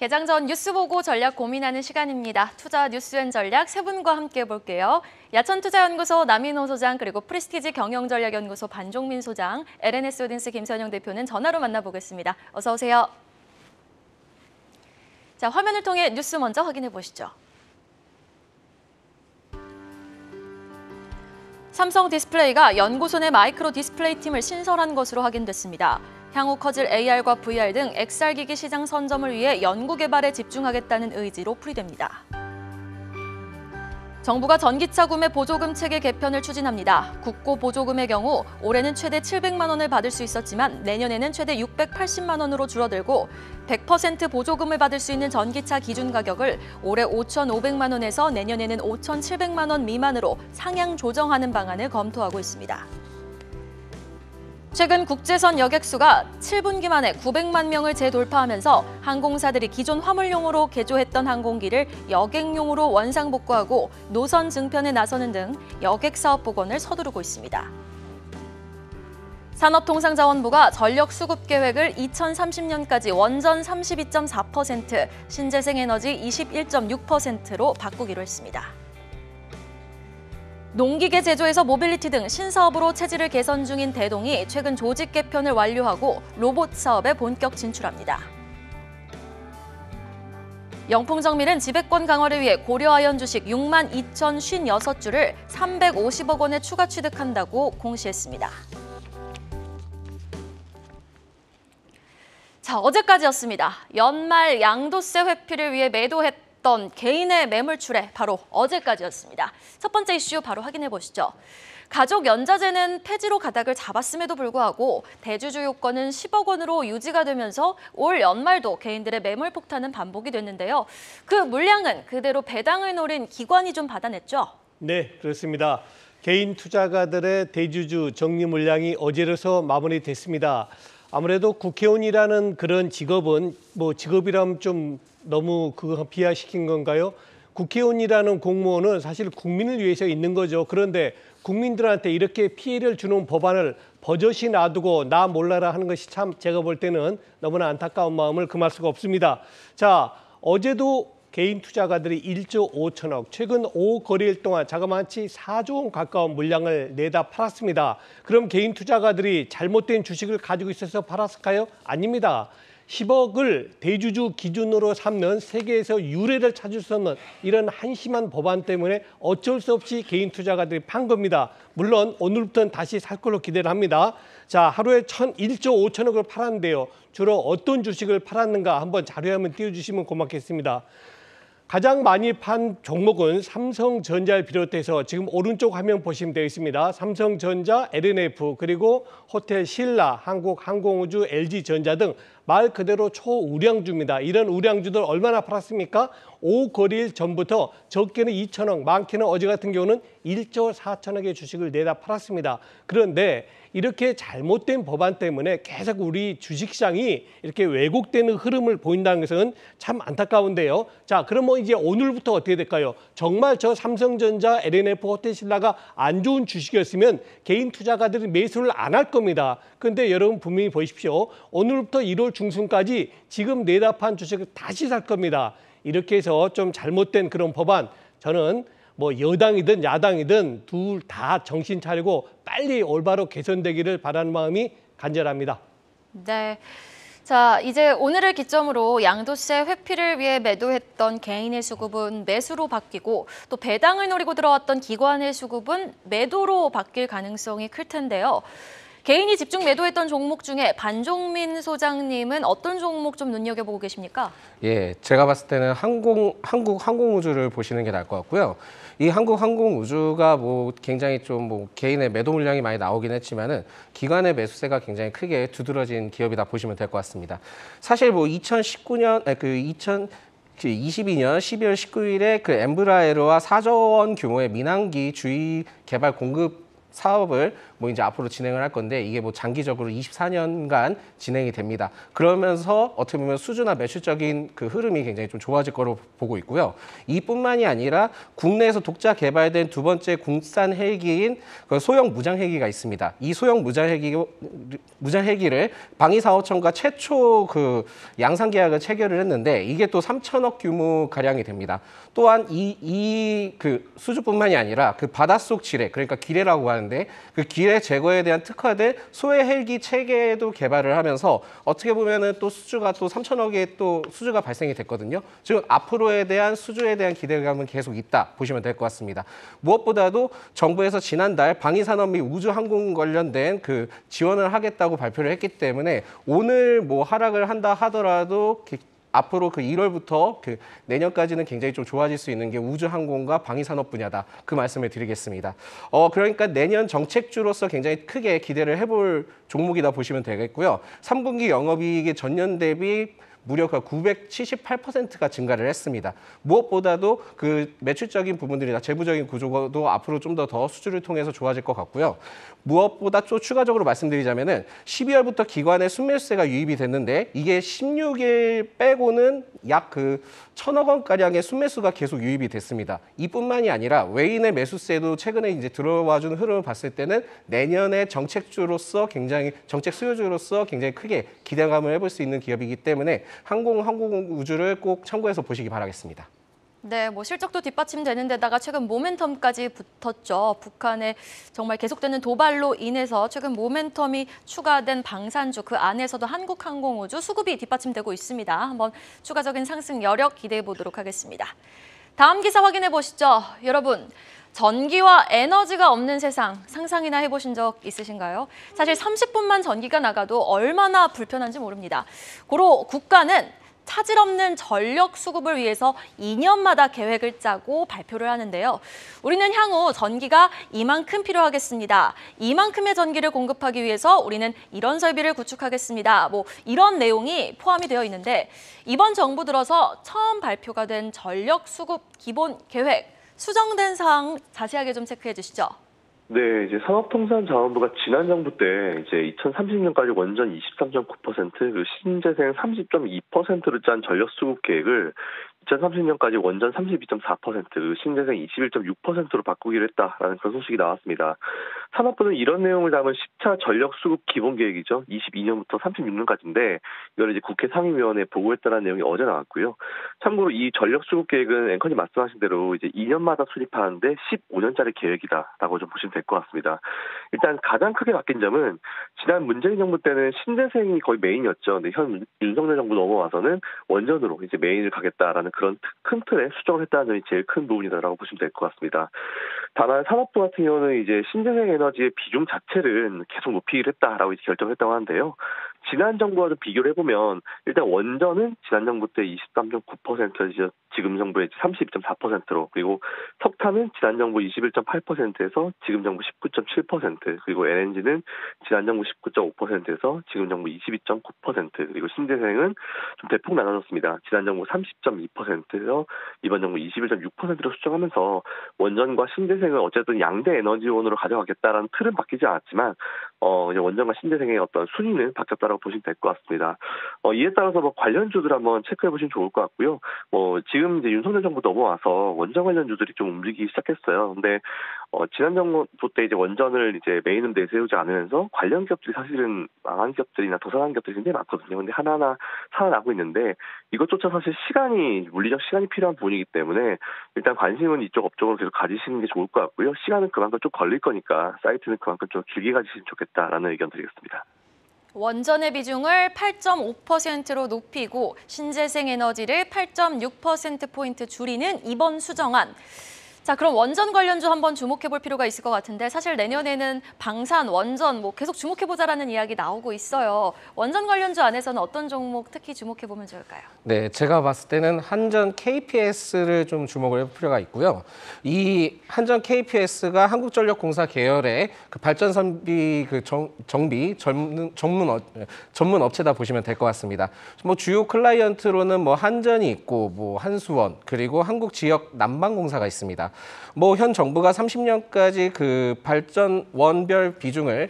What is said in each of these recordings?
개장 전 뉴스 보고 전략 고민하는 시간입니다. 투자 뉴스앤 전략 세 분과 함께 볼게요. 야천투자연구소 남인호 소장, 그리고 프리스티지 경영전략연구소 반종민 소장, LNS홀딩스 김선영 대표는 전화로 만나보겠습니다. 어서 오세요. 자, 화면을 통해 뉴스 먼저 확인해 보시죠. 삼성 디스플레이가 연구소 내 마이크로 디스플레이 팀을 신설한 것으로 확인됐습니다. 향후 커질 AR과 VR 등 XR 기기 시장 선점을 위해 연구 개발에 집중하겠다는 의지로 풀이됩니다. 정부가 전기차 구매 보조금 체계 개편을 추진합니다. 국고 보조금의 경우 올해는 최대 700만 원을 받을 수 있었지만 내년에는 최대 680만 원으로 줄어들고 100% 보조금을 받을 수 있는 전기차 기준 가격을 올해 5,500만 원에서 내년에는 5,700만 원 미만으로 상향 조정하는 방안을 검토하고 있습니다. 최근 국제선 여객수가 7분기 만에 900만 명을 재돌파하면서 항공사들이 기존 화물용으로 개조했던 항공기를 여객용으로 원상복구하고 노선 증편에 나서는 등 여객 사업 복원을 서두르고 있습니다. 산업통상자원부가 전력 수급 계획을 2030년까지 원전 32.4%, 신재생에너지 21.6%로 바꾸기로 했습니다. 농기계 제조에서 모빌리티 등 신사업으로 체질을 개선 중인 대동이 최근 조직 개편을 완료하고 로봇 사업에 본격 진출합니다. 영풍정밀은 지배권 강화를 위해 고려아연 주식 6만 2,056주를 350억 원에 추가 취득한다고 공시했습니다. 자, 어제까지였습니다. 연말 양도세 회피를 위해 매도했던 개인의 매물출에 바로 어제까지였습니다. 첫 번째 이슈 바로 확인해 보시죠. 가족 연자제는 폐지로 가닥을 잡았음에도 불구하고 대주주 요건은 10억 원으로 유지가 되면서 올 연말도 개인들의 매물 폭탄은 반복이 됐는데요. 그 물량은 그대로 배당을 노린 기관이 좀 받아냈죠? 네, 그렇습니다. 개인 투자가들의 대주주 정리 물량이 어제로서 마무리됐습니다. 아무래도 국회의원이라는 그런 직업은 직업이라면 좀 너무 그거 비하시킨 건가요? 국회의원이라는 공무원은 사실 국민을 위해서 있는 거죠. 그런데 국민들한테 이렇게 피해를 주는 법안을 버젓이 놔두고 나 몰라라 하는 것이 참 제가 볼 때는 너무나 안타까운 마음을 금할 수가 없습니다. 자, 어제도 개인 투자가들이 1조 5천억, 최근 5거래일 동안 자그마치 4조 원 가까운 물량을 내다 팔았습니다. 그럼 개인 투자가들이 잘못된 주식을 가지고 있어서 팔았을까요? 아닙니다. 10억을 대주주 기준으로 삼는 세계에서 유례를 찾을 수 없는 이런 한심한 법안 때문에 어쩔 수 없이 개인 투자가들이 판 겁니다. 물론 오늘부터는 다시 살 걸로 기대를 합니다. 자, 하루에 1조 5천억을 팔았는데요. 주로 어떤 주식을 팔았는가 한번 자료에 한번 띄워주시면 고맙겠습니다. 가장 많이 판 종목은 삼성전자를 비롯해서 지금 오른쪽 화면 보시면 되겠습니다. 삼성전자, LNF, 그리고 호텔 신라, 한국항공우주, LG전자 등 말 그대로 초우량주입니다. 이런 우량주들 얼마나 팔았습니까? 5거래일 전부터 적게는 2천억, 많게는 어제 같은 경우는 1조 4천억의 주식을 내다 팔았습니다. 그런데 이렇게 잘못된 법안 때문에 계속 우리 주식시장이 이렇게 왜곡되는 흐름을 보인다는 것은 참 안타까운데요. 자, 그러면 이제 오늘부터 어떻게 될까요? 정말 저 삼성전자, LNF, 호텔신라가 안 좋은 주식이었으면 개인 투자가들이 매수를 안 할 겁니다. 그런데 여러분 분명히 보십시오. 오늘부터 1월 중순까지 지금 내다 판 주식을 다시 살 겁니다. 이렇게 해서 좀 잘못된 그런 법안, 저는 여당이든 야당이든 둘 다 정신 차리고 빨리 올바로 개선되기를 바라는 마음이 간절합니다. 네. 자, 이제 오늘을 기점으로 양도세 회피를 위해 매도했던 개인의 수급은 매수로 바뀌고 또 배당을 노리고 들어왔던 기관의 수급은 매도로 바뀔 가능성이 클 텐데요. 개인이 집중 매도했던 종목 중에 반종민 소장님은 어떤 종목 좀 눈여겨보고 계십니까? 예, 제가 봤을 때는 한국항공우주를 보시는 게 나을 것 같고요. 이 한국항공우주가 굉장히 좀 개인의 매도 물량이 많이 나오긴 했지만은 기관의 매수세가 굉장히 크게 두드러진 기업이다 보시면 될 것 같습니다. 사실 2022년 12월 19일에 그 엠브라에로와 4조 원 규모의 민항기 주의 개발 공급 사업을 뭐 이제 앞으로 진행을 할 건데 이게 뭐 장기적으로 24년간 진행이 됩니다. 그러면서 어떻게 보면 수주나 매출적인 그 흐름이 굉장히 좀 좋아질 거로 보고 있고요. 이뿐만이 아니라 국내에서 독자 개발된 두 번째 국산 헬기인 그 소형 무장 헬기가 있습니다. 이 소형 무장 헬기를 방위사업청과 최초 그 양산 계약을 체결을 했는데 이게 또 3천억 규모 가량이 됩니다. 또한 이 그 수주뿐만이 아니라 그 바닷속 지뢰, 그러니까 기뢰라고 하는데 그 기뢰 제거에 대한 특화된 소해 헬기 체계도 개발을 하면서 어떻게 보면은 또 수주가 또 3천억의 또 수주가 발생이 됐거든요. 즉 앞으로에 대한 수주에 대한 기대감은 계속 있다 보시면 될 것 같습니다. 무엇보다도 정부에서 지난달 방위산업 및 우주항공 관련된 그 지원을 하겠다고 발표를 했기 때문에 오늘 뭐 하락을 한다 하더라도 앞으로 그 1월부터 그 내년까지는 굉장히 좀 좋아질 수 있는 게 우주항공과 방위산업 분야다. 그 말씀을 드리겠습니다. 그러니까 내년 정책주로서 굉장히 크게 기대를 해볼 종목이다 보시면 되겠고요. 3분기 영업이익이 전년 대비 무려 978%가 증가를 했습니다. 무엇보다도 그 매출적인 부분들이나 재무적인 구조도 앞으로 좀 더 수주를 통해서 좋아질 것 같고요. 무엇보다 또 추가적으로 말씀드리자면은 12월부터 기관의 순매수세가 유입이 됐는데 이게 16일 빼고는 약 그 1,000억 원 가량의 순매수가 계속 유입이 됐습니다. 이뿐만이 아니라 외인의 매수세도 최근에 이제 들어와준 흐름을 봤을 때는 내년에 정책주로서 굉장히 정책 수요주로서 굉장히 크게 기대감을 해볼 수 있는 기업이기 때문에 항공우주를 꼭 참고해서 보시기 바라겠습니다. 네, 뭐 실적도 뒷받침되는 데다가 최근 모멘텀까지 붙었죠. 북한의 정말 계속되는 도발로 인해서 최근 모멘텀이 추가된 방산주, 그 안에서도 한국항공우주 수급이 뒷받침되고 있습니다. 한번 추가적인 상승 여력 기대해 보도록 하겠습니다. 다음 기사 확인해 보시죠. 여러분, 전기와 에너지가 없는 세상 상상이나 해보신 적 있으신가요? 사실 30분만 전기가 나가도 얼마나 불편한지 모릅니다. 고로 국가는 차질 없는 전력 수급을 위해서 2년마다 계획을 짜고 발표를 하는데요. 우리는 향후 전기가 이만큼 필요하겠습니다. 이만큼의 전기를 공급하기 위해서 우리는 이런 설비를 구축하겠습니다. 뭐 이런 내용이 포함이 되어 있는데 이번 정부 들어서 처음 발표가 된 전력 수급 기본 계획 수정된 사항 자세하게 좀 체크해 주시죠. 네, 이제 산업통상자원부가 지난 정부 때 이제 2030년까지 원전 23.9%, 그리고 신재생 30.2%를 짠 전력 수급 계획을 2030년까지 원전 32.4%, 신재생 21.6%로 바꾸기로 했다라는 그런 소식이 나왔습니다. 산업부는 이런 내용을 담은 10차 전력 수급 기본 계획이죠. 22년부터 36년까지인데 이걸 이제 국회 상임위원회에 보고했다는 내용이 어제 나왔고요. 참고로 이 전력 수급 계획은 앵커님 말씀하신 대로 이제 2년마다 수립하는데 15년짜리 계획이다라고 좀 보시면 될 것 같습니다. 일단 가장 크게 바뀐 점은 지난 문재인 정부 때는 신재생이 거의 메인이었죠. 근데 현 윤석열 정부 넘어와서는 원전으로 이제 메인을 가겠다라는 그런 큰 틀에 수정을 했다는 점이 제일 큰 부분이다라고 보시면 될 것 같습니다. 다만 산업부 같은 경우는 이제 신재생 에너지의 비중 자체를 계속 높이기로 했다라고 이제 결정을 했다고 하는데요. 지난 정부와 좀 비교를 해보면 일단 원전은 지난 정부 때 23.9%, 지금 정부의 32.4%로, 그리고 석탄은 지난 정부 21.8%에서 지금 정부 19.7%, 그리고 LNG는 지난 정부 19.5%에서 지금 정부 22.9%, 그리고 신재생은 좀 대폭 나눠졌습니다. 지난 정부 30.2%에서 이번 정부 21.6%로 수정하면서 원전과 신재생을 어쨌든 양대 에너지원으로 가져가겠다라는 틀은 바뀌지 않았지만 이제 원전과 신재생의 어떤 순위는 바뀌었다라고 보시면 될 것 같습니다. 이에 따라서 뭐 관련주들 한번 체크해 보시면 좋을 것 같고요. 지금 이제 윤석열 정부 넘어와서 원전 관련주들이 좀 움직이기 시작했어요. 근데 지난 정부 때 이제 원전을 이제 메인으로 내세우지 않으면서 관련 기업들이 사실은 망한 기업들이나 도산한 기업들이 굉장히 많거든요. 근데 하나하나 살아나고 있는데 이것조차 사실 물리적 시간이 필요한 부분이기 때문에 일단 관심은 이쪽 업종으로 계속 가지시는 게 좋을 것 같고요. 시간은 그만큼 좀 걸릴 거니까 사이트는 그만큼 좀 길게 가지시면 좋겠다라는 의견 드리겠습니다. 원전의 비중을 8.5%로 높이고 신재생 에너지를 8.6%포인트 줄이는 이번 수정안. 자, 그럼 원전 관련주 한번 주목해 볼 필요가 있을 것 같은데 사실 내년에는 방산, 원전 뭐 계속 주목해 보자라는 이야기 나오고 있어요. 원전 관련주 안에서는 어떤 종목 특히 주목해 보면 좋을까요? 네, 제가 봤을 때는 한전 KPS를 좀 주목을 해볼 필요가 있고요. 이 한전 KPS가 한국전력공사 계열의 그 발전선비 그 정비 전문 업체다 보시면 될 것 같습니다. 뭐 주요 클라이언트로는 뭐 한전이 있고 뭐 한수원 그리고 한국지역 난방공사가 있습니다. 뭐 현 정부가 30년까지 그 발전 원별 비중을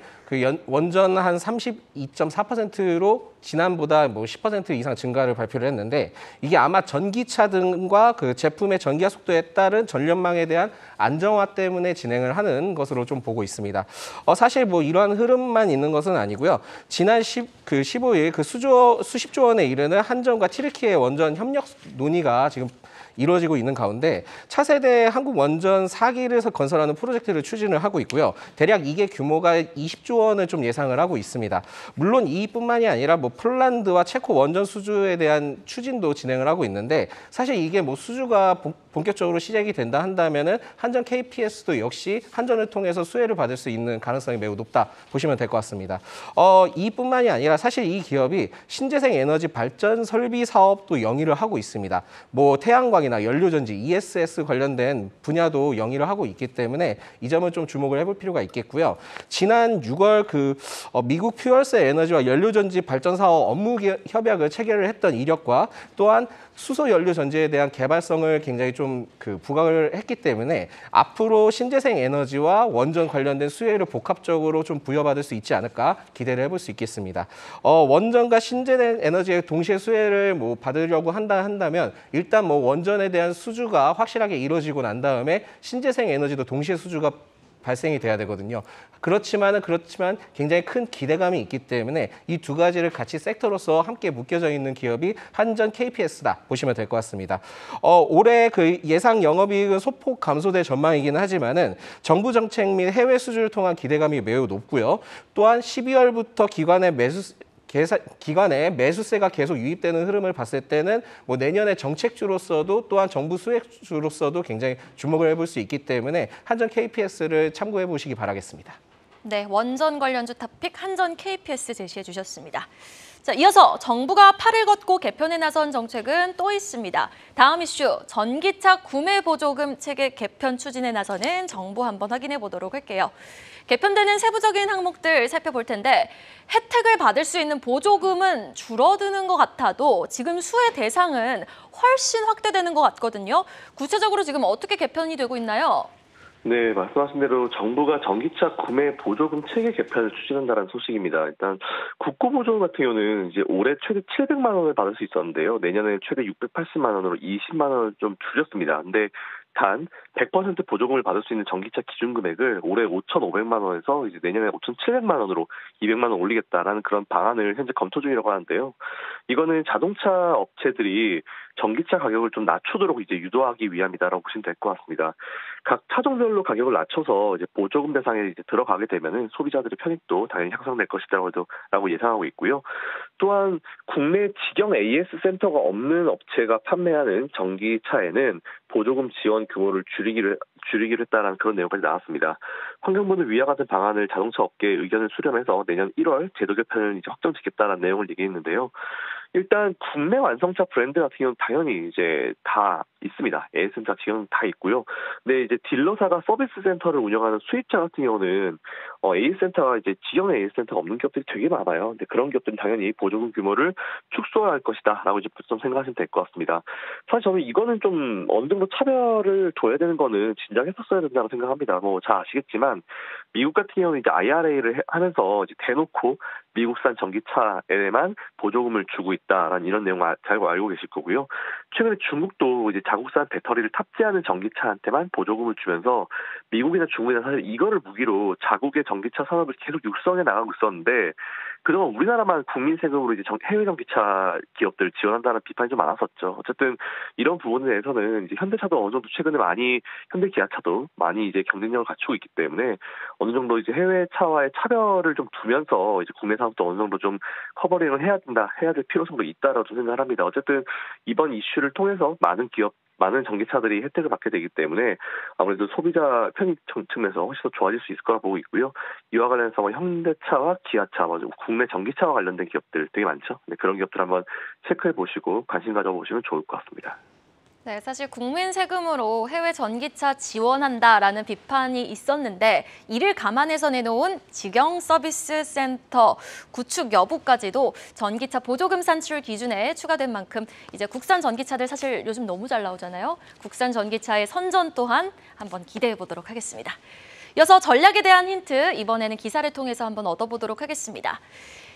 원전 한 32.4%로 지난보다 뭐 10% 이상 증가를 발표를 했는데, 이게 아마 전기차 등과 그 제품의 전기화 속도에 따른 전력망에 대한 안정화 때문에 진행을 하는 것으로 좀 보고 있습니다. 사실 뭐 이러한 흐름만 있는 것은 아니고요. 지난 15일 그 수십조 원에 이르는 한전과 튀르키예 원전 협력 논의가 지금 이루어지고 있는 가운데 차세대 한국 원전 4기를 건설하는 프로젝트를 추진을 하고 있고요. 대략 이게 규모가 20조 원을 좀 예상을 하고 있습니다. 물론 이뿐만이 아니라 뭐 폴란드와 체코 원전 수주에 대한 추진도 진행을 하고 있는데, 사실 이게 뭐 수주가 본격적으로 시작이 된다 한다면은 한전 KPS도 역시 한전을 통해서 수혜를 받을 수 있는 가능성이 매우 높다 보시면 될 것 같습니다. 이뿐만이 아니라 사실 이 기업이 신재생 에너지 발전 설비 사업도 영위를 하고 있습니다. 뭐 태양광이나 연료전지, ESS 관련된 분야도 영위를 하고 있기 때문에 이 점은 좀 주목을 해볼 필요가 있겠고요. 지난 6월 미국 퓨얼셀 에너지와 연료전지 발전 사업 업무 협약을 체결을 했던 이력과 또한 수소 연료 전지에 대한 개발성을 굉장히 좀 부각을 했기 때문에 앞으로 신재생 에너지와 원전 관련된 수혜를 복합적으로 좀 부여받을 수 있지 않을까 기대를 해볼 수 있겠습니다. 원전과 신재생 에너지의 동시에 수혜를 뭐 받으려고 한다면 일단 뭐 원전에 대한 수주가 확실하게 이루어지고 난 다음에 신재생 에너지도 동시에 수주가 발생이 돼야 되거든요. 그렇지만 굉장히 큰 기대감이 있기 때문에 이 두 가지를 같이 섹터로서 함께 묶여져 있는 기업이 한전 KPS다 보시면 될 것 같습니다. 올해 그 예상 영업이익은 소폭 감소될 전망이기는 하지만은 정부 정책 및 해외 수주를 통한 기대감이 매우 높고요. 또한 12월부터 기관에 매수세가 계속 유입되는 흐름을 봤을 때는 뭐 내년에 정책주로서도 또한 정부 수혜주로서도 굉장히 주목을 해볼 수 있기 때문에 한전 KPS를 참고해 보시기 바라겠습니다. 네, 원전 관련주 탑픽 한전 KPS 제시해 주셨습니다. 자, 이어서 정부가 팔을 걷고 개편에 나선 정책은 또 있습니다. 다음 이슈, 전기차 구매 보조금 체계 개편 추진에 나서는 정부 한번 확인해 보도록 할게요. 개편되는 세부적인 항목들 살펴볼 텐데, 혜택을 받을 수 있는 보조금은 줄어드는 것 같아도 지금 수혜 대상은 훨씬 확대되는 것 같거든요. 구체적으로 지금 어떻게 개편이 되고 있나요? 네, 말씀하신 대로 정부가 전기차 구매 보조금 체계 개편을 추진한다는 소식입니다. 일단 국고보조금 같은 경우는 이제 올해 최대 700만 원을 받을 수 있었는데요. 내년에 최대 680만 원으로 20만 원을 좀 줄였습니다. 근데 단 100% 보조금을 받을 수 있는 전기차 기준 금액을 올해 5,500만 원에서 이제 내년에 5,700만 원으로 200만 원 올리겠다라는 그런 방안을 현재 검토 중이라고 하는데요. 이거는 자동차 업체들이 전기차 가격을 좀 낮추도록 이제 유도하기 위함이다라고 보시면 될 것 같습니다. 각 차종별로 가격을 낮춰서 이제 보조금 대상에 이제 들어가게 되면은 소비자들의 편익도 당연히 향상될 것이라고 예상하고 있고요. 또한 국내 직영 AS 센터가 없는 업체가 판매하는 전기차에는 보조금 지원 규모를 줄이기로 했다는 그런 내용까지 나왔습니다. 환경부는 위와 같은 방안을 자동차 업계의 의견을 수렴해서 내년 1월 제도 개편을 이제 확정짓겠다는 내용을 얘기했는데요. 일단 국내 완성차 브랜드 같은 경우는 당연히 이제 다 있습니다. AS센터 지금 다 있고요. 근데 이제 딜러사가 서비스 센터를 운영하는 수입차 같은 경우는 AS센터가 이제 지역에 AS센터가 없는 기업들이 되게 많아요. 근데 그런 기업들은 당연히 보조금 규모를 축소할 것이다라고 이제 좀 생각하시면 될 것 같습니다. 사실 저는 이거는 좀 어느 정도 차별을 둬야 되는 거는 진작 했었어야 된다고 생각합니다. 뭐 잘 아시겠지만 미국 같은 경우는 이제 IRA를 하면서 이제 대놓고 미국산 전기차에만 보조금을 주고 있다라는 이런 내용을 잘 알고 계실 거고요. 최근에 중국도 이제 자국산 배터리를 탑재하는 전기차한테만 보조금을 주면서 미국이나 중국이나 사실 이거를 무기로 자국의 전기차 산업을 계속 육성해 나가고 있었는데, 그동안 우리나라만 국민 세금으로 이제 해외 전기차 기업들을 지원한다는 비판이 좀 많았었죠. 어쨌든 이런 부분에 대해서는 이제 현대차도 어느 정도 최근에 현대기아차도 많이 이제 경쟁력을 갖추고 있기 때문에 어느 정도 이제 해외 차와의 차별을 좀 두면서 이제 국내 산업도 어느 정도 좀 커버링을 해야 될 필요성도 있다라고 좀 생각을 합니다. 어쨌든 이번 이슈를 통해서 많은 전기차들이 혜택을 받게 되기 때문에 아무래도 소비자 편익 측면에서 훨씬 더 좋아질 수 있을 거라 보고 있고요. 이와 관련해서 현대차와 기아차, 국내 전기차와 관련된 기업들 되게 많죠. 네, 그런 기업들 한번 체크해 보시고 관심 가져보시면 좋을 것 같습니다. 네, 사실 국민 세금으로 해외 전기차 지원한다라는 비판이 있었는데 이를 감안해서 내놓은 직영 서비스 센터 구축 여부까지도 전기차 보조금 산출 기준에 추가된 만큼 이제 국산 전기차들 사실 요즘 너무 잘 나오잖아요. 국산 전기차의 선전 또한 한번 기대해 보도록 하겠습니다. 이어서 전략에 대한 힌트 이번에는 기사를 통해서 한번 얻어보도록 하겠습니다.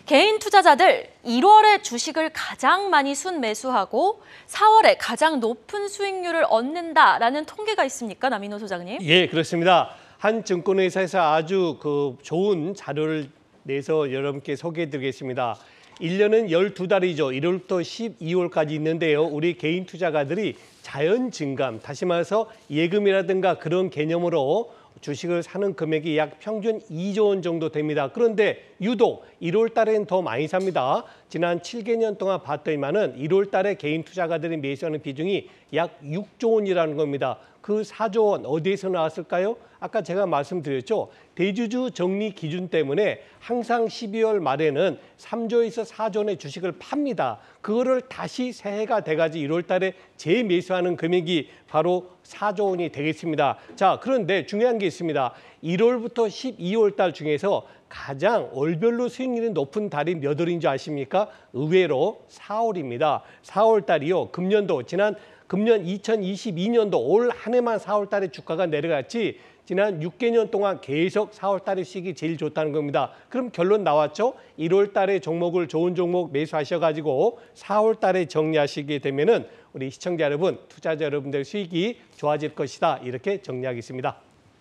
개인 투자자들 1월에 주식을 가장 많이 순매수하고 4월에 가장 높은 수익률을 얻는다라는 통계가 있습니까? 남인호 소장님. 예, 그렇습니다. 한 증권회사에서 아주 좋은 자료를 내서 여러분께 소개해드리겠습니다. 1년은 12달이죠. 1월부터 12월까지 있는데요. 우리 개인 투자가들이 자연 증감, 다시 말해서 예금이라든가 그런 개념으로 주식을 사는 금액이 약 평균 2조 원 정도 됩니다. 그런데 유독 1월 달엔 더 많이 삽니다. 지난 7개년 동안 봤더니만은 1월 달에 개인 투자가들이 매수하는 비중이 약 6조 원이라는 겁니다. 그 4조 원 어디에서 나왔을까요? 아까 제가 말씀드렸죠. 대주주 정리 기준 때문에 항상 12월 말에는 3조에서 4조 원의 주식을 팝니다. 그거를 다시 새해가 돼가지고 1월 달에 재매수하는 금액이 바로 4조 원이 되겠습니다. 자, 그런데 중요한 게 있습니다. 1월부터 12월 달 중에서 가장 월별로 수익률이 높은 달이 몇 월인 줄 아십니까? 의외로 4월입니다. 4월 달이요. 금년 2022년도 올 한 해만 4월 달에 주가가 내려갔지 지난 6개년 동안 계속 4월 달에 수익이 제일 좋다는 겁니다. 그럼 결론 나왔죠? 1월 달에 종목을 좋은 종목 매수하셔가지고 4월 달에 정리하시게 되면은 우리 시청자 여러분, 투자자 여러분들 수익이 좋아질 것이다. 이렇게 정리하겠습니다.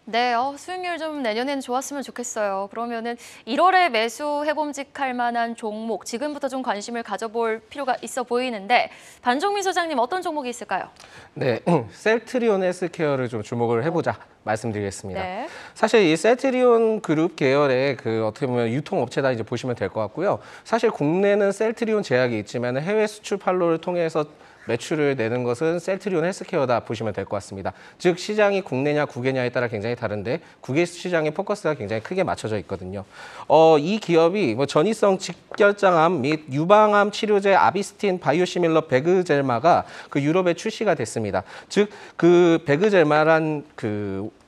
네, 수익률 좀 내년에는 좋았으면 좋겠어요. 그러면은 1월에 매수해봄직할 만한 종목, 지금부터 좀 관심을 가져볼 필요가 있어 보이는데 반종민 소장님 어떤 종목이 있을까요? 네, 셀트리온 헬스케어를 좀 주목을 해보자 말씀드리겠습니다. 네. 사실 이 셀트리온 그룹 계열의 어떻게 보면 유통업체다 이제 보시면 될 것 같고요. 사실 국내는 셀트리온 제약이 있지만 해외 수출 판로를 통해서 매출을 내는 것은 셀트리온 헬스케어다 보시면 될 것 같습니다. 즉 시장이 국내냐 국외냐에 따라 굉장히 다른데 국외 시장의 포커스가 굉장히 크게 맞춰져 있거든요. 이 기업이 전이성 직결장암 및 유방암 치료제 아비스틴 바이오시밀러 베그젤마가 유럽에 출시가 됐습니다. 즉 그 베그젤마란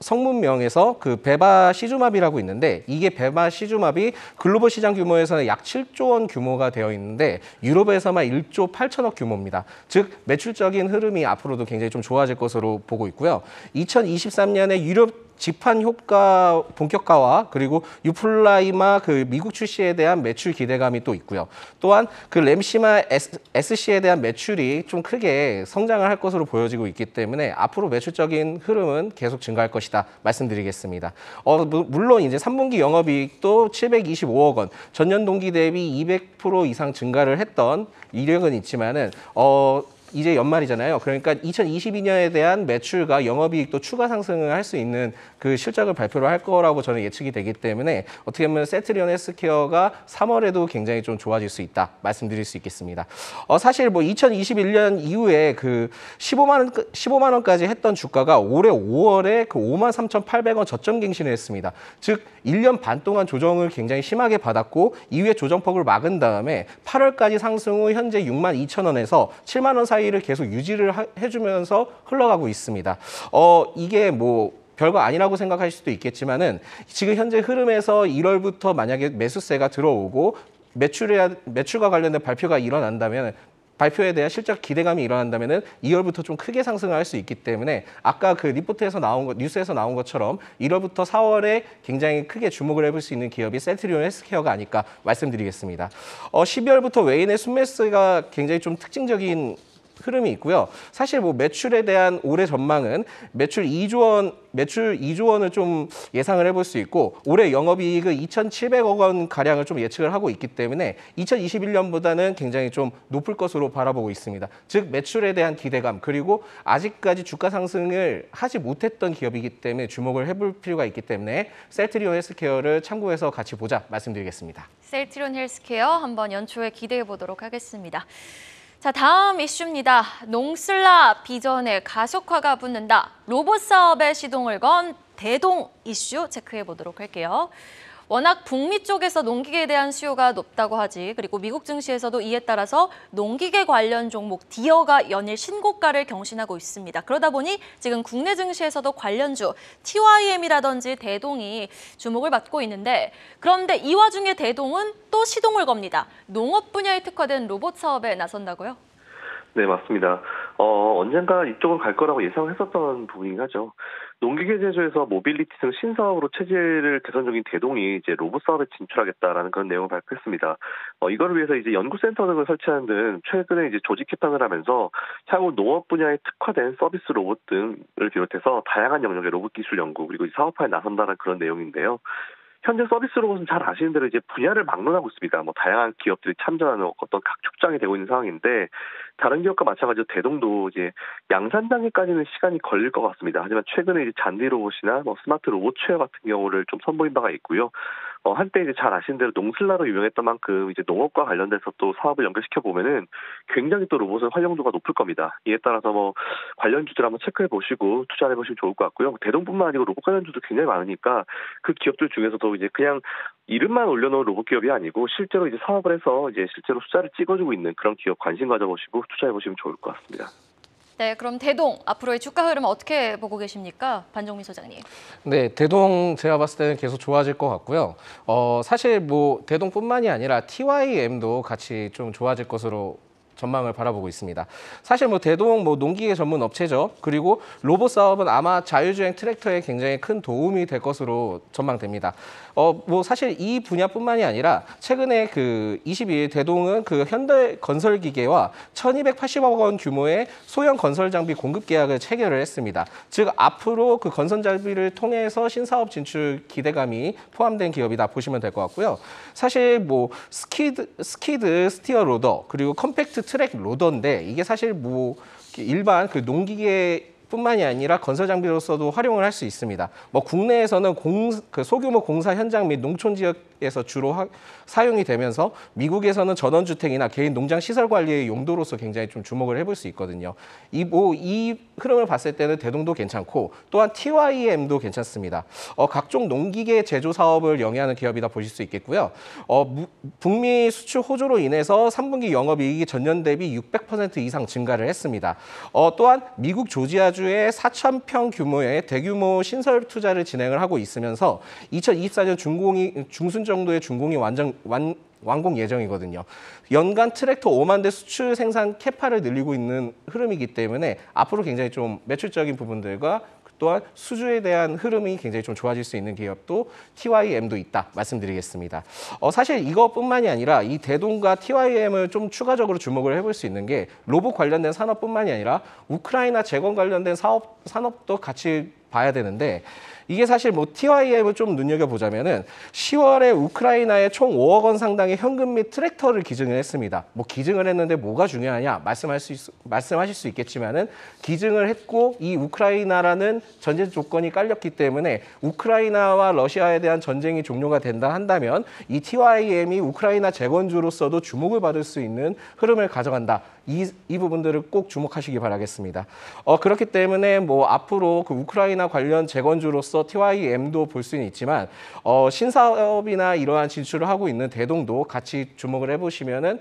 성문명에서 베바시주맙이라고 있는데 이게 베바시주맙이 글로벌 시장 규모에서는 약 7조 원 규모가 되어 있는데 유럽에서만 1조 8천억 규모입니다. 즉 매출적인 흐름이 앞으로도 굉장히 좀 좋아질 것으로 보고 있고요. 2023년에 유럽 집판 효과 본격화와 그리고 유플라이마 미국 출시에 대한 매출 기대감이 또 있고요. 또한 램시마 SC에 대한 매출이 좀 크게 성장을 할 것으로 보여지고 있기 때문에 앞으로 매출적인 흐름은 계속 증가할 것이다 말씀드리겠습니다. 물론 이제 3분기 영업이익도 725억 원, 전년 동기 대비 200% 이상 증가를 했던 이력은 있지만은 이제 연말이잖아요. 그러니까 2022년에 대한 매출과 영업이익도 추가 상승을 할 수 있는 실적을 발표를 할 거라고 저는 예측이 되기 때문에 어떻게 보면 셀트리온 헬스케어가 3월에도 굉장히 좀 좋아질 수 있다 말씀드릴 수 있겠습니다. 사실 2021년 이후에 15만 원까지 했던 주가가 올해 5월에 53,800원 저점 갱신을 했습니다. 즉 1년 반 동안 조정을 굉장히 심하게 받았고 이후에 조정폭을 막은 다음에 8월까지 상승 후 현재 62,000원에서 7만 원 사이를 계속 유지를 해주면서 흘러가고 있습니다. 이게 별거 아니라고 생각하실 수도 있겠지만은 지금 현재 흐름에서 1월부터 만약에 매수세가 들어오고 매출과 관련된 발표가 일어난다면 발표에 대한 실적 기대감이 일어난다면은 2월부터 좀 크게 상승을 할 수 있기 때문에 아까 리포트에서 뉴스에서 나온 것처럼 1월부터 4월에 굉장히 크게 주목을 해볼 수 있는 기업이 셀트리온 헬스케어가 아닐까 말씀드리겠습니다. 12월부터 외인의 순매수가 굉장히 좀 특징적인 흐름이 있고요. 사실 매출에 대한 올해 전망은 매출 2조 원을 좀 예상을 해볼 수 있고 올해 영업이익은 2,700억 원 가량을 좀 예측을 하고 있기 때문에 2021년보다는 굉장히 좀 높을 것으로 바라보고 있습니다. 즉 매출에 대한 기대감 그리고 아직까지 주가 상승을 하지 못했던 기업이기 때문에 주목을 해볼 필요가 있기 때문에 셀트리온 헬스케어를 참고해서 같이 보자 말씀드리겠습니다. 셀트리온 헬스케어 한번 연초에 기대해 보도록 하겠습니다. 자, 다음 이슈입니다. 농슬라 비전에 가속화가 붙는다. 로봇 사업에 시동을 건 대동 이슈 체크해 보도록 할게요. 워낙 북미 쪽에서 농기계에 대한 수요가 높다고 하지, 그리고 미국 증시에서도 이에 따라서 농기계 관련 종목 디어가 연일 신고가를 경신하고 있습니다. 그러다 보니 지금 국내 증시에서도 관련주 TYM이라든지 대동이 주목을 받고 있는데, 그런데 이 와중에 대동은 또 시동을 겁니다. 농업 분야에 특화된 로봇 사업에 나선다고요? 네, 맞습니다. 언젠가 이쪽으로 갈 거라고 예상했었던 부분이긴 하죠. 농기계 제조에서 모빌리티 등 신사업으로 체질을 개선 중인 대동이 이제 로봇 사업에 진출하겠다라는 그런 내용을 발표했습니다. 이거를 위해서 이제 연구센터 등을 설치하는 등 최근에 이제 조직 개편을 하면서 향후 농업 분야에 특화된 서비스 로봇 등을 비롯해서 다양한 영역의 로봇 기술 연구 그리고 사업화에 나선다는 그런 내용인데요. 현재 서비스 로봇은 잘 아시는 대로 이제 분야를 막론하고 있습니다. 다양한 기업들이 참전하는 어떤 각축장이 되고 있는 상황인데, 다른 기업과 마찬가지로 대동도 이제 양산 단계까지는 시간이 걸릴 것 같습니다. 하지만 최근에 이제 잔디 로봇이나 스마트 로봇 쉐어 같은 경우를 좀 선보인 바가 있고요. 한때 이제 잘 아시는 대로 농슬라로 유명했던 만큼 이제 농업과 관련돼서 또 사업을 연결시켜 보면은 굉장히 또 로봇의 활용도가 높을 겁니다. 이에 따라서 관련 주들 한번 체크해 보시고 투자해 보시면 좋을 것 같고요. 대동뿐만 아니고 로봇 관련 주도 굉장히 많으니까 그 기업들 중에서도 이제 그냥 이름만 올려놓은 로봇 기업이 아니고 실제로 이제 사업을 해서 이제 실제로 숫자를 찍어주고 있는 그런 기업 관심 가져보시고 투자해 보시면 좋을 것 같습니다. 네, 그럼 대동 앞으로의 주가 흐름 어떻게 보고 계십니까? 반정민 소장님. 네, 대동 제가 봤을 때는 계속 좋아질 것 같고요. 사실 대동뿐만이 아니라 TYM도 같이 좀 좋아질 것으로 전망을 바라보고 있습니다. 사실 대동 농기계 전문 업체죠. 그리고 로봇 사업은 아마 자율주행 트랙터에 굉장히 큰 도움이 될 것으로 전망됩니다. 사실 이 분야뿐만이 아니라 최근에 22일 대동은 현대 건설 기계와 1,280억 원 규모의 소형 건설 장비 공급 계약을 체결을 했습니다. 즉 앞으로 그 건설 장비를 통해서 신사업 진출 기대감이 포함된 기업이다 보시면 될 것 같고요. 사실 스키드 스티어 로더 그리고 컴팩트 트랙 로더인데 이게 사실 일반 농기계 뿐만이 아니라 건설 장비로서도 활용을 할 수 있습니다. 국내에서는 소규모 공사 현장 및 농촌 지역에서 주로 사용이 되면서 미국에서는 전원주택이나 개인 농장 시설 관리의 용도로서 굉장히 좀 주목을 해볼 수 있거든요. 이 흐름을 봤을 때는 대동도 괜찮고 또한 TYM도 괜찮습니다. 각종 농기계 제조 사업을 영위하는 기업이다 보실 수 있겠고요. 북미 수출 호조로 인해서 3분기 영업이익이 전년 대비 600% 이상 증가를 했습니다. 또한 미국 조지아주에 4,000평 규모의 대규모 신설 투자를 진행을 하고 있으면서 2024년 중순 정도의 준공이 완공 예정이거든요. 연간 트랙터 5만 대 수출 생산 캐파를 늘리고 있는 흐름이기 때문에 앞으로 굉장히 좀 매출적인 부분들과 또한 수주에 대한 흐름이 굉장히 좀 좋아질 수 있는 기업도 TYM도 있다 말씀드리겠습니다. 사실 이것뿐만이 아니라 이 대동과 TYM을 좀 추가적으로 주목을 해볼 수 있는 게 로봇 관련된 산업뿐만이 아니라 우크라이나 재건 관련된 산업도 같이 봐야 되는데 이게 사실 TYM을 좀 눈여겨보자면은 10월에 우크라이나에 총 5억 원 상당의 현금 및 트랙터를 기증을 했습니다. 기증을 했는데 뭐가 중요하냐 말씀하실 수 있겠지만은 기증을 했고 이 우크라이나라는 전제 조건이 깔렸기 때문에 우크라이나와 러시아에 대한 전쟁이 종료가 된다 한다면 이 TYM이 우크라이나 재건주로서도 주목을 받을 수 있는 흐름을 가져간다. 이 부분들을 꼭 주목하시기 바라겠습니다. 그렇기 때문에 앞으로 우크라이나 관련 재건주로서 TYM도 볼 수는 있지만 신사업이나 이러한 진출을 하고 있는 대동도 같이 주목을 해보시면은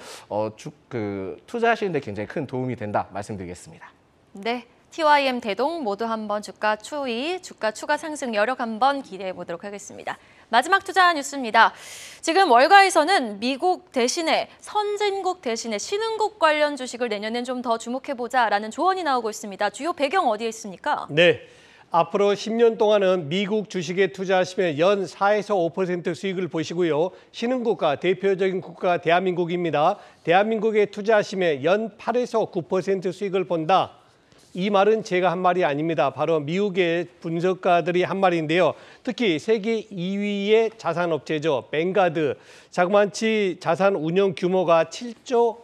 투자하시는 데 굉장히 큰 도움이 된다 말씀드리겠습니다. 네. TYM 대동 모두 한번 주가 추이, 주가 추가 상승 여력 한번 기대해 보도록 하겠습니다. 마지막 투자 뉴스입니다. 지금 월가에서는 미국 대신에 선진국 대신에 신흥국 관련 주식을 내년엔 좀 더 주목해보자라는 조언이 나오고 있습니다. 주요 배경 어디에 있습니까? 네. 앞으로 10년 동안은 미국 주식에 투자하시면 연 4에서 5% 수익을 보시고요. 신흥국가, 대표적인 국가가 대한민국입니다. 대한민국에 투자하시면 연 8에서 9% 수익을 본다. 이 말은 제가 한 말이 아닙니다. 바로 미국의 분석가들이 한 말인데요. 특히 세계 2위의 자산업체죠. 뱅가드, 자그마치 자산 운용 규모가 7조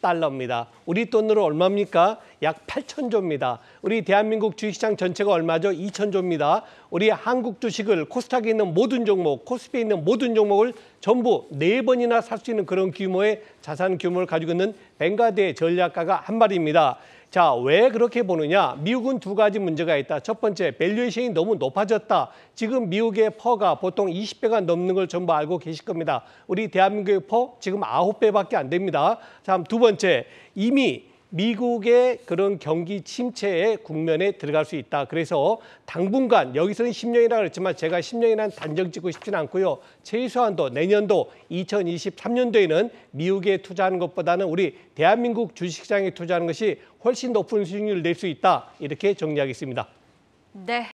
달러입니다. 우리 돈으로 얼마입니까? 약 8,000조입니다. 우리 대한민국 주식시장 전체가 얼마죠? 2,000조입니다. 우리 한국 주식을 코스닥에 있는 모든 종목, 코스피에 있는 모든 종목을 전부 4번이나 살 수 있는 그런 규모의 자산 규모를 가지고 있는 뱅가드의 전략가가 한 말입니다. 자, 왜 그렇게 보느냐? 미국은 두 가지 문제가 있다. 첫 번째, 밸류에이션이 너무 높아졌다. 지금 미국의 퍼가 보통 20배가 넘는 걸 전부 알고 계실 겁니다. 우리 대한민국의 퍼 지금 9배밖에 안 됩니다. 자, 두 번째, 이미 미국의 그런 경기 침체의 국면에 들어갈 수 있다. 그래서 당분간 여기서는 10년이라고 그랬지만 제가 10년이라는 단정 짓고 싶지는 않고요. 최소한도 내년도 2023년도에는 미국에 투자하는 것보다는 우리 대한민국 주식시장에 투자하는 것이 훨씬 높은 수익률을 낼 수 있다. 이렇게 정리하겠습니다. 네,